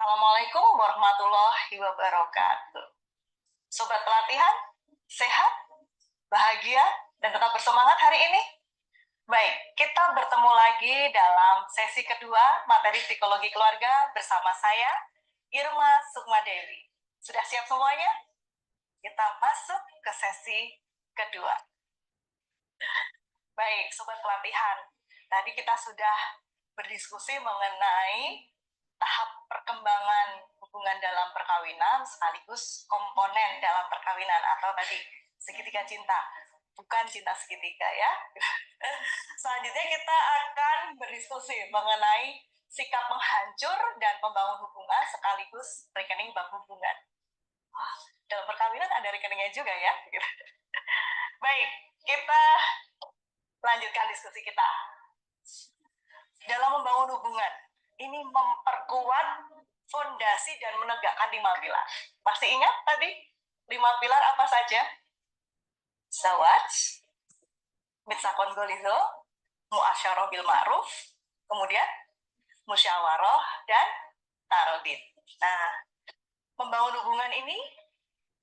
Assalamualaikum warahmatullahi wabarakatuh. Sobat pelatihan, sehat, bahagia, dan tetap bersemangat hari ini? Baik, kita bertemu lagi dalam sesi kedua materi psikologi keluarga bersama saya, Irma Sukmadewi. Sudah siap semuanya? Kita masuk ke sesi kedua. Baik, sobat pelatihan, tadi kita sudah berdiskusi mengenai tahap perkembangan hubungan dalam perkawinan sekaligus komponen dalam perkawinan atau tadi segitiga cinta, bukan cinta segitiga ya. Selanjutnya kita akan berdiskusi mengenai sikap menghancur dan membangun hubungan sekaligus rekening bank hubungan. Dalam perkawinan ada rekeningnya juga ya. Baik, kita lanjutkan diskusi kita. Dalam membangun hubungan, ini memperkuat fondasi dan menegakkan 5 pilar. Masih ingat tadi 5 pilar apa saja? Zawaj, mitsakon golizo, muasyarah bil ma'ruf, kemudian musyawarah dan tarodid. Nah, membangun hubungan ini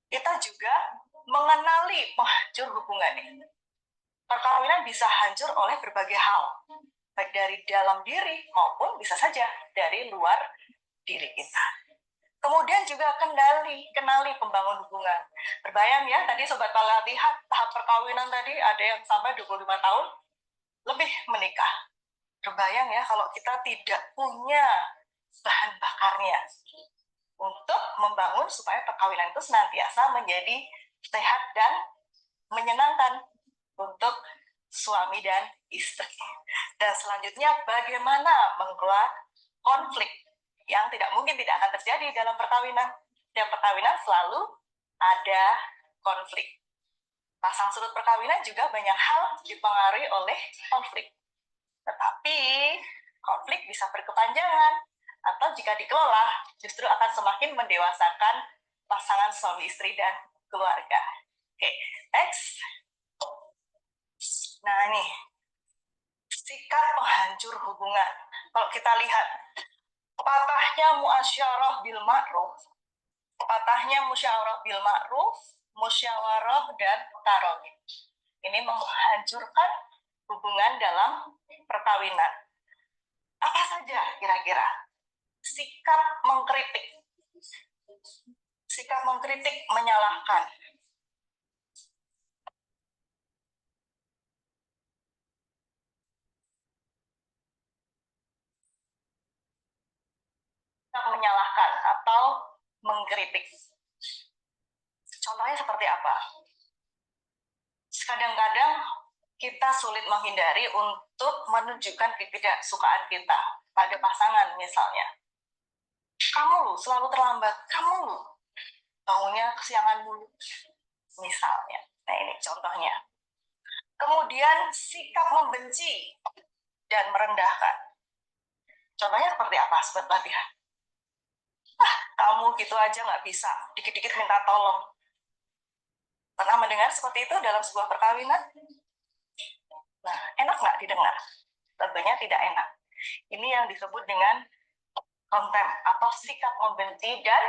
kita juga mengenali penghancur hubungan ini. Perkawinan bisa hancur oleh berbagai hal, baik dari dalam diri maupun bisa saja dari luar diri kita. Kemudian juga kenali pembangun hubungan. Berbayang ya, tadi sobat pelatihan tahap perkawinan tadi ada yang sampai 25 tahun lebih menikah. Berbayang ya kalau kita tidak punya bahan bakarnya untuk membangun supaya perkawinan itu senantiasa menjadi sehat dan menyenangkan untuk suami dan istri. Dan selanjutnya bagaimana mengelola konflik yang tidak mungkin tidak akan terjadi dalam perkawinan. Dalam perkawinan selalu ada konflik. Pasang surut perkawinan juga banyak hal dipengaruhi oleh konflik. Tetapi konflik bisa berkepanjangan atau jika dikelola justru akan semakin mendewasakan pasangan suami istri dan keluarga. Oke, next. Nah ini, sikap penghancur hubungan. Kalau kita lihat, patahnya muasyarah bil ma'ruf, patahnya musyawarah bil ma'ruf, musyawarah dan tarodid. Ini menghancurkan hubungan dalam perkawinan. Apa saja kira-kira? Sikap mengkritik. Sikap mengkritik, menyalahkan. Menyalahkan atau mengkritik. Contohnya seperti apa? Kadang-kadang kita sulit menghindari untuk menunjukkan ketidaksukaan kita pada pasangan misalnya. Kamu lu selalu terlambat, kamu lu bangunnya kesiangan dulu misalnya. Nah ini contohnya. Kemudian sikap membenci dan merendahkan. Contohnya seperti apa sobat pelatihan? Kamu gitu aja nggak bisa, dikit-dikit minta tolong. Pernah mendengar seperti itu dalam sebuah perkawinan? Nah, enak nggak didengar? Tentunya tidak enak. Ini yang disebut dengan konten atau sikap membenci dan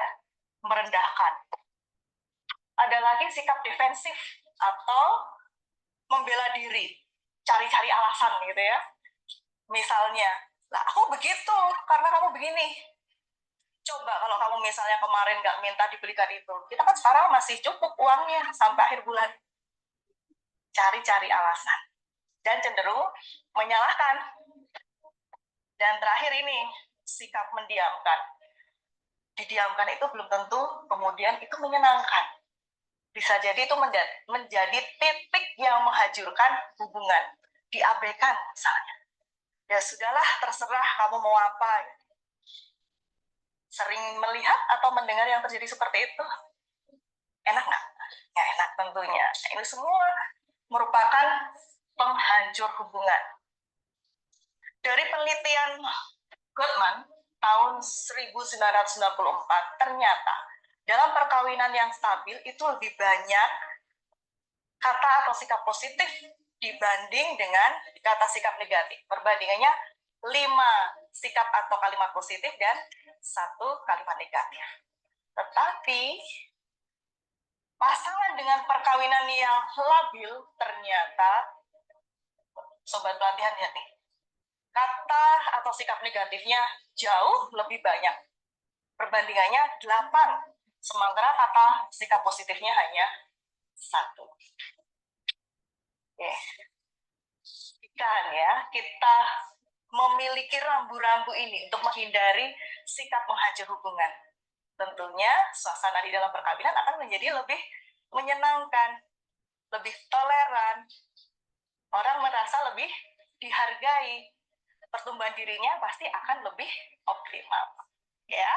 merendahkan. Ada lagi sikap defensif atau membela diri, cari-cari alasan gitu ya. Misalnya, lah aku begitu karena kamu begini. Coba kalau kamu misalnya kemarin nggak minta dibelikan itu, kita kan sekarang masih cukup uangnya sampai akhir bulan. Cari-cari alasan dan cenderung menyalahkan. Dan terakhir ini, sikap mendiamkan. Didiamkan itu belum tentu kemudian itu menyenangkan. Bisa jadi itu menjadi titik yang menghancurkan hubungan. Diabaikan misalnya. Ya sudahlah, terserah kamu mau apa. Sering melihat atau mendengar yang terjadi seperti itu? Enak nggak? Ya enak tentunya. Ini semua merupakan penghancur hubungan. Dari penelitian Gottman tahun 1994, ternyata dalam perkawinan yang stabil itu lebih banyak kata atau sikap positif dibanding dengan kata sikap negatif. Perbandingannya 5 sikap atau kalimat positif dan satu kalimat negatif. Tetapi pasangan dengan perkawinan yang labil ternyata, sobat pelatihan ya nih, kata atau sikap negatifnya jauh lebih banyak. Perbandingannya 8, sementara kata sikap positifnya hanya 1. Oke. Kan ya, kita memiliki rambu-rambu ini untuk menghindari sikap menghancur hubungan. Tentunya suasana di dalam perkawinan akan menjadi lebih menyenangkan, lebih toleran, orang merasa lebih dihargai, pertumbuhan dirinya pasti akan lebih optimal. Ya.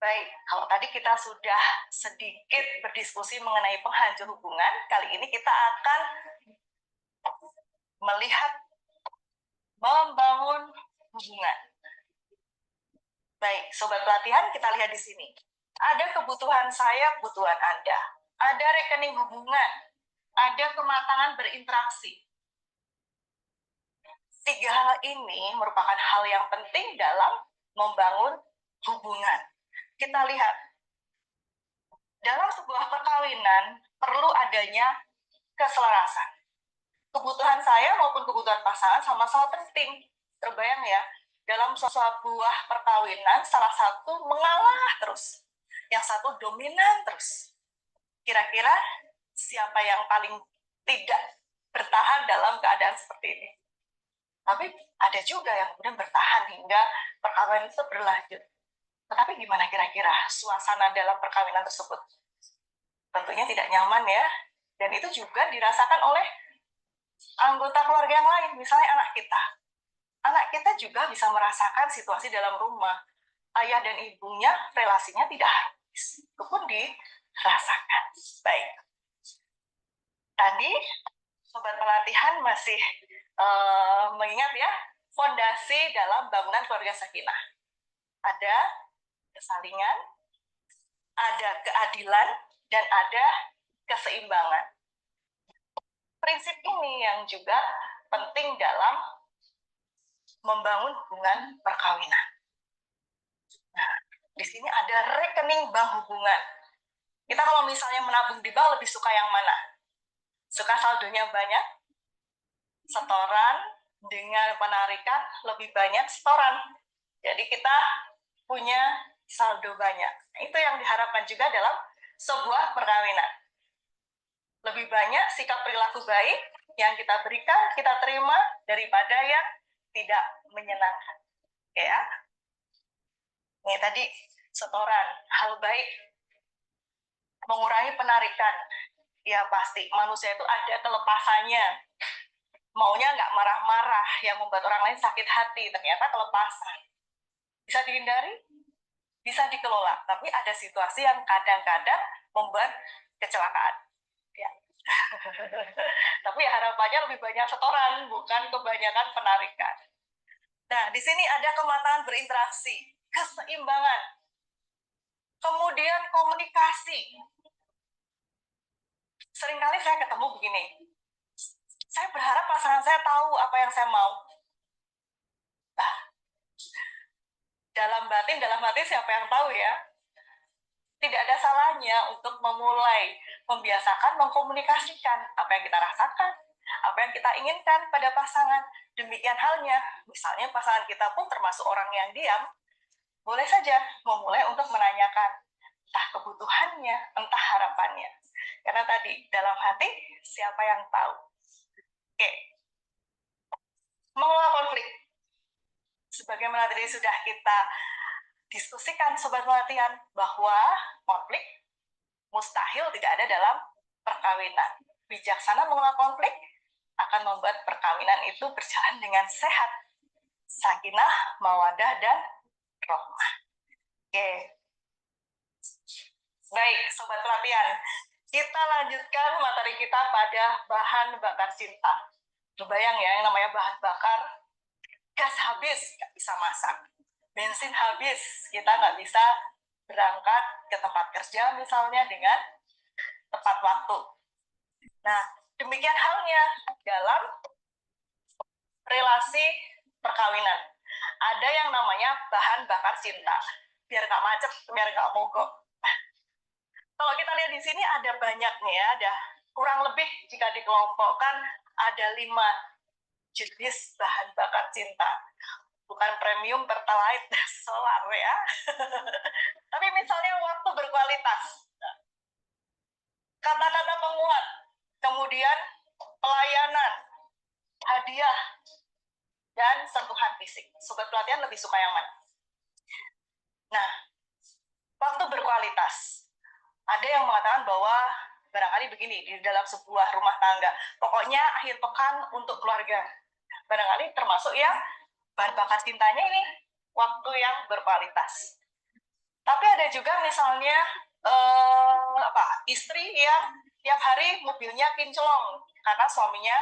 Baik, kalau tadi kita sudah sedikit berdiskusi mengenai penghancur hubungan, kali ini kita akan melihat membangun hubungan. Baik, sobat pelatihan, kita lihat di sini. Ada kebutuhan saya, kebutuhan Anda. Ada rekening hubungan, ada kematangan berinteraksi. 3 hal ini merupakan hal yang penting dalam membangun hubungan. Kita lihat, dalam sebuah perkawinan perlu adanya keselarasan. Kebutuhan saya maupun kebutuhan pasangan sama-sama penting. Terbayang ya, dalam sebuah perkawinan salah satu mengalah terus, yang satu dominan terus. Kira-kira siapa yang paling tidak bertahan dalam keadaan seperti ini? Tapi ada juga yang kemudian bertahan hingga perkawinan itu berlanjut. Tetapi gimana kira-kira suasana dalam perkawinan tersebut? Tentunya tidak nyaman ya. Dan itu juga dirasakan oleh anggota keluarga yang lain, misalnya anak kita. Anak kita juga bisa merasakan situasi dalam rumah. Ayah dan ibunya relasinya tidak harmonis. Itu pun dirasakan. Baik. Tadi sobat pelatihan masih mengingat ya, fondasi dalam bangunan keluarga sakinah. Ada kesalingan, ada keadilan, dan ada keseimbangan. Prinsip ini yang juga penting dalam membangun hubungan perkawinan. Nah, di sini ada rekening bank hubungan. Kita kalau misalnya menabung di bank lebih suka yang mana? Suka saldonya banyak, setoran, dengan penarikan lebih banyak setoran. Jadi kita punya saldo banyak. Itu yang diharapkan juga dalam sebuah perkawinan. Lebih banyak sikap perilaku baik yang kita berikan, kita terima, daripada yang tidak menyenangkan. Ya. Ini tadi setoran, hal baik. Mengurangi penarikan. Ya pasti, manusia itu ada kelepasannya. Maunya nggak marah-marah yang membuat orang lain sakit hati, ternyata kelepasan. Bisa dihindari, bisa dikelola, tapi ada situasi yang kadang-kadang membuat kecelakaan. Ya. Tapi harapannya lebih banyak setoran, bukan kebanyakan penarikan. Nah, di sini ada kematangan berinteraksi, keseimbangan, kemudian komunikasi. Seringkali saya ketemu begini, saya berharap pasangan saya tahu apa yang saya mau. Nah, dalam hati siapa yang tahu ya? Tidak ada salahnya untuk memulai membiasakan mengkomunikasikan apa yang kita rasakan, apa yang kita inginkan pada pasangan. Demikian halnya, misalnya pasangan kita pun termasuk orang yang diam, boleh saja memulai untuk menanyakan entah kebutuhannya, entah harapannya. Karena tadi, dalam hati siapa yang tahu. Oke. Mengelola konflik. Sebagaimana tadi sudah kita diskusikan sobat pelatihan, bahwa konflik mustahil tidak ada dalam perkawinan. Bijaksana mengelola konflik akan membuat perkawinan itu berjalan dengan sehat, sakinah, mawadah, dan rahmah. Oke. Baik, sobat pelatihan, kita lanjutkan materi kita pada bahan bakar cinta. Kebayang ya, yang namanya bahan bakar, gas habis, nggak bisa masak. Bensin habis, kita nggak bisa berangkat ke tempat kerja misalnya dengan tepat waktu. Nah, Demikian halnya dalam relasi perkawinan. Ada yang namanya bahan bakar cinta. Biar nggak macet, biar nggak mogok. Kalau kita lihat di sini ada banyak nih ya, ada kurang lebih jika dikelompokkan ada 5 jenis bahan bakar cinta. Bukan premium, pertalite, solar ya. Tapi misalnya waktu berkualitas, kata-kata penguat, kemudian pelayanan, hadiah, dan sentuhan fisik. Sobat pelatihan lebih suka yang mana? Nah, waktu berkualitas. Ada yang mengatakan bahwa barangkali begini, di dalam sebuah rumah tangga, pokoknya akhir pekan untuk keluarga. Barangkali termasuk ya bahan bakar cintanya ini waktu yang berkualitas. Tapi ada juga misalnya istri yang tiap hari mobilnya kinclong karena suaminya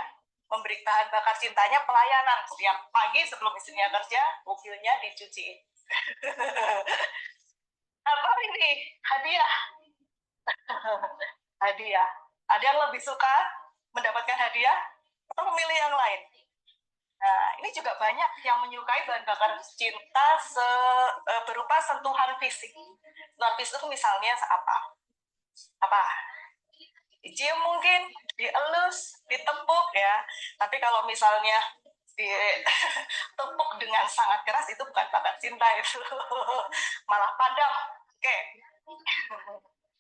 memberi bahan bakar cintanya pelayanan. Setiap pagi sebelum istrinya kerja, mobilnya dicuci. Apa ini? Hadiah. Hadiah. Ada yang lebih suka mendapatkan hadiah atau memilih yang lain? Nah, ini juga banyak yang menyukai bahan bakar cinta berupa sentuhan fisik. Sentuhan fisik itu misalnya apa? Apa? Dicium mungkin, dielus, ditepuk ya. Tapi kalau misalnya ditepuk dengan sangat keras itu bukan bakar cinta itu. Malah padam. Oke.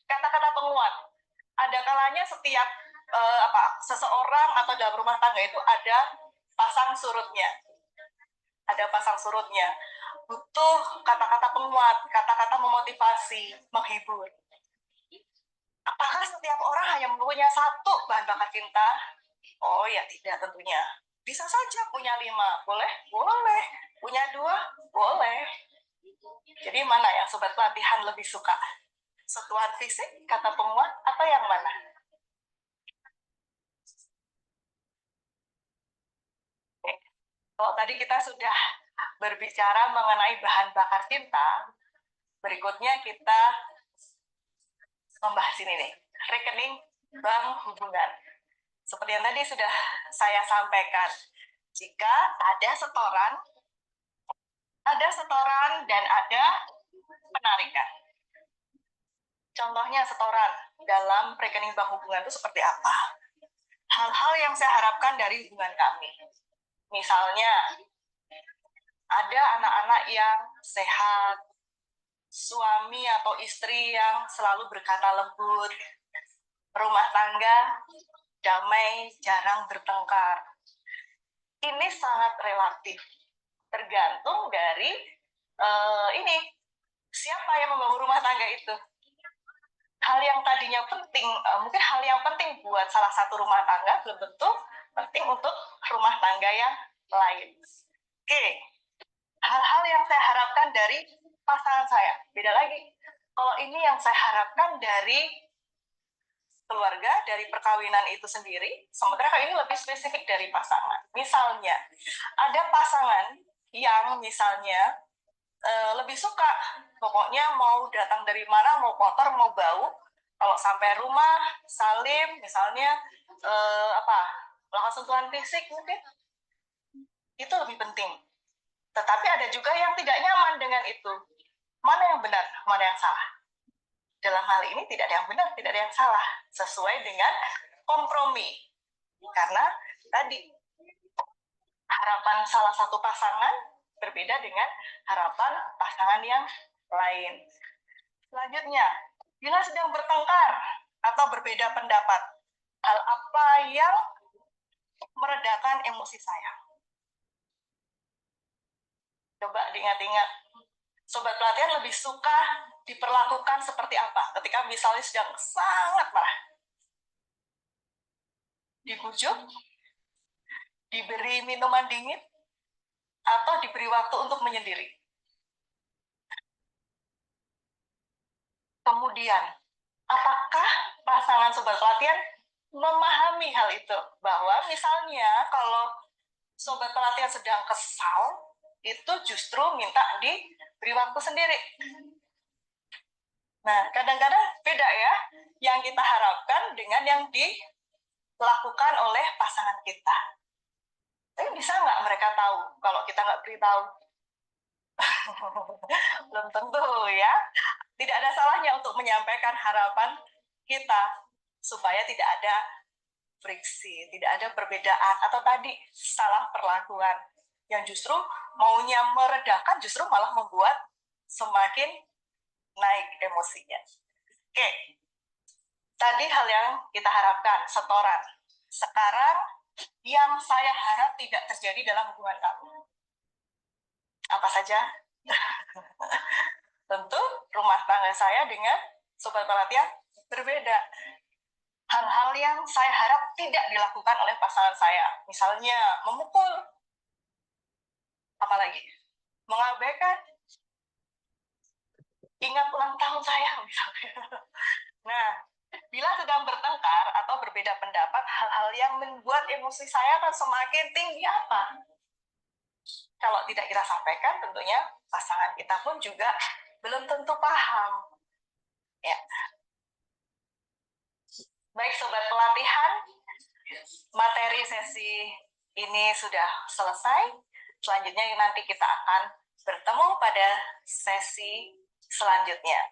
Kata-kata penguat. Ada kalanya setiap seseorang atau dalam rumah tangga itu ada pasang surutnya. Ada pasang surutnya. Butuh kata-kata penguat, kata-kata memotivasi, menghibur. Apakah setiap orang hanya mempunyai satu bahan bakar cinta? Oh ya tidak tentunya. Bisa saja punya 5. Boleh? Boleh. Punya 2? Boleh. Jadi mana yang sobat pelatihan lebih suka? Sentuhan fisik, kata penguat, atau yang mana? Oke. Kalau tadi kita sudah berbicara mengenai bahan bakar cinta, berikutnya kita membahas ini nih, rekening bank hubungan. Seperti yang tadi sudah saya sampaikan, jika ada setoran dan ada penarikan. Contohnya setoran dalam rekening bank hubungan itu seperti apa? Hal-hal yang saya harapkan dari hubungan kami. Misalnya, ada anak-anak yang sehat, suami atau istri yang selalu berkata lembut, rumah tangga damai, jarang bertengkar. Ini sangat relatif, tergantung dari ini siapa yang membangun rumah tangga itu. Hal yang tadinya penting, mungkin hal yang penting buat salah satu rumah tangga belum tentu penting untuk rumah tangga yang lain. Oke, hal-hal yang saya harapkan dari pasangan saya beda lagi. Kalau ini yang saya harapkan dari keluarga, dari perkawinan itu sendiri, sementara ini lebih spesifik dari pasangan. Misalnya, ada pasangan yang misalnya lebih suka, pokoknya mau datang dari mana, mau kotor, mau bau, kalau sampai rumah, salim, misalnya, melakukan sentuhan fisik mungkin, itu lebih penting. Tetapi ada juga yang tidak nyaman dengan itu. Mana yang benar, mana yang salah? Dalam hal ini tidak ada yang benar, tidak ada yang salah. Sesuai dengan kompromi. Karena tadi harapan salah satu pasangan berbeda dengan harapan pasangan yang lain. Selanjutnya, bila sedang bertengkar atau berbeda pendapat, hal apa yang meredakan emosi saya? Coba diingat-ingat. Sobat pelatihan lebih suka diperlakukan seperti apa ketika misalnya sedang sangat marah? Dibujuk, diberi minuman dingin, atau diberi waktu untuk menyendiri? Kemudian, apakah pasangan sobat pelatihan memahami hal itu? Bahwa misalnya kalau sobat pelatihan sedang kesal, itu justru minta diberi waktu sendiri. Nah, kadang-kadang beda ya, yang kita harapkan dengan yang lakukan oleh pasangan kita. Tapi bisa nggak mereka tahu kalau kita nggak beritahu? Belum tentu ya. Tidak ada salahnya untuk menyampaikan harapan kita supaya tidak ada friksi, tidak ada perbedaan atau tadi salah perlakuan yang justru maunya meredakan justru malah membuat semakin naik emosinya. Oke, tadi hal yang kita harapkan, setoran. Sekarang yang saya harap tidak terjadi dalam hubungan kamu. Apa saja? Tentu rumah tangga saya dengan sobat pelatihan berbeda. Hal-hal yang saya harap tidak dilakukan oleh pasangan saya. Misalnya memukul, apalagi mengabaikan ingat ulang tahun saya misalnya. Nah, bila sedang bertengkar atau berbeda pendapat, hal-hal yang membuat emosi saya akan semakin tinggi apa? Kalau tidak kita sampaikan, tentunya pasangan kita pun juga belum tentu paham. Ya. Baik sobat pelatihan, materi sesi ini sudah selesai. Selanjutnya nanti kita akan bertemu pada sesi selanjutnya.